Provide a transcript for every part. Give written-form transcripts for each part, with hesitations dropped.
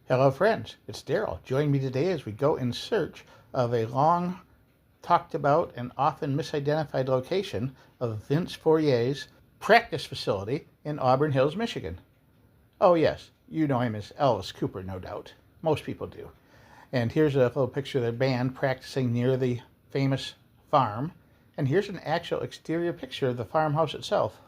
Hello friends, it's Daryl. Join me today as we go in search of a long talked about and often misidentified location of Vince Fourier's practice facility in Auburn Hills, Michigan. Oh yes, you know him as Alice Cooper, no doubt. Most people do. And here's a little picture of the band practicing near the famous farm. And here's an actual exterior picture of the farmhouse itself.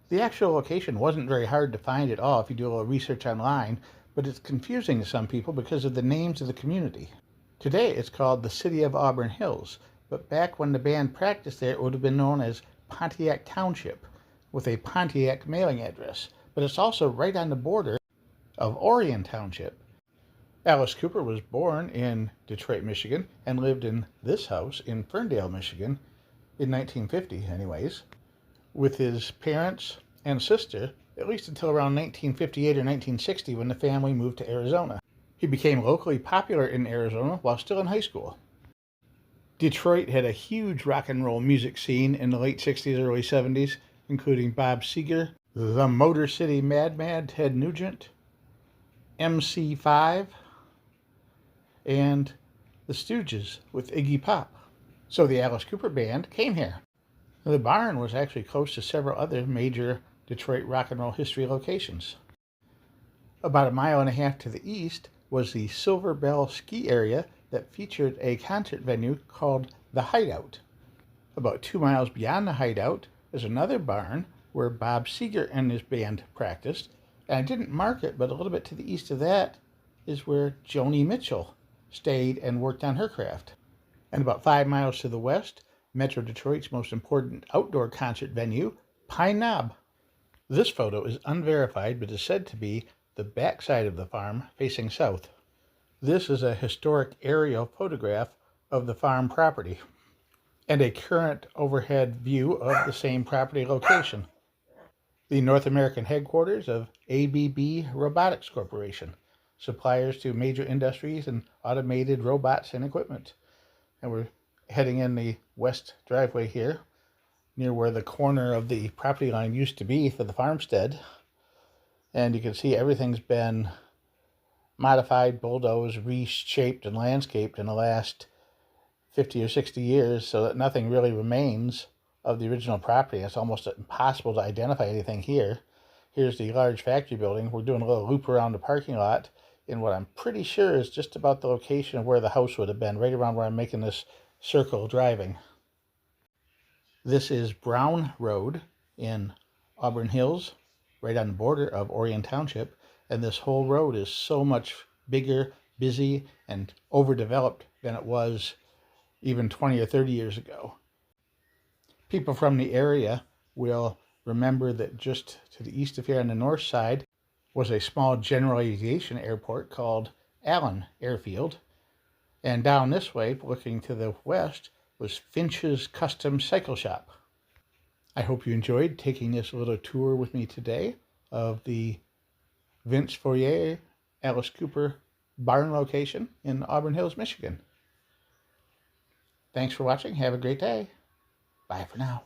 The actual location wasn't very hard to find at all if you do a little research online, but it's confusing to some people because of the names of the community. Today it's called the City of Auburn Hills, but back when the band practiced there, it would have been known as Pontiac Township, with a Pontiac mailing address, but it's also right on the border of Orion Township. Alice Cooper was born in Detroit, Michigan, and lived in this house in Ferndale, Michigan, in 1950 anyways, with his parents and sister, at least until around 1958 or 1960 when the family moved to Arizona. He became locally popular in Arizona while still in high school. Detroit had a huge rock and roll music scene in the late 60s, early 70s, including Bob Seger, the Motor City Madman Ted Nugent, MC5, and the Stooges with Iggy Pop. So the Alice Cooper Band came here. The barn was actually close to several other major Detroit rock and roll history locations. About 1.5 miles to the east was the Silver Bell ski area that featured a concert venue called The Hideout. About 2 miles beyond the Hideout is another barn where Bob Seger and his band practiced, and I didn't mark it, but a little bit to the east of that is where Joni Mitchell stayed and worked on her craft. And about 5 miles to the west, Metro Detroit's most important outdoor concert venue, Pine Knob. This photo is unverified, but is said to be the backside of the farm facing south. This is a historic aerial photograph of the farm property and a current overhead view of the same property location. The North American headquarters of ABB Robotics Corporation, suppliers to major industries and automated robots and equipment. And we're heading in the west driveway here, near where the corner of the property line used to be for the farmstead. And you can see everything's been modified, bulldozed, reshaped, and landscaped in the last 50 or 60 years so that nothing really remains of the original property. It's almost impossible to identify anything here. Here's the large factory building. We're doing a little loop around the parking lot in what I'm pretty sure is just about the location of where the house would have been, right around where I'm making this circle driving. This is Brown Road in Auburn Hills, right on the border of Orion Township, and this whole road is so much bigger, busy, and overdeveloped than it was even 20 or 30 years ago. People from the area will remember that just to the east of here on the north side was a small general aviation airport called Allen Airfield, and down this way, looking to the west, was Finch's Custom Cycle Shop. I hope you enjoyed taking this little tour with me today of the Vince Fourier Alice Cooper barn location in Auburn Hills, Michigan. Thanks for watching. Have a great day. Bye for now.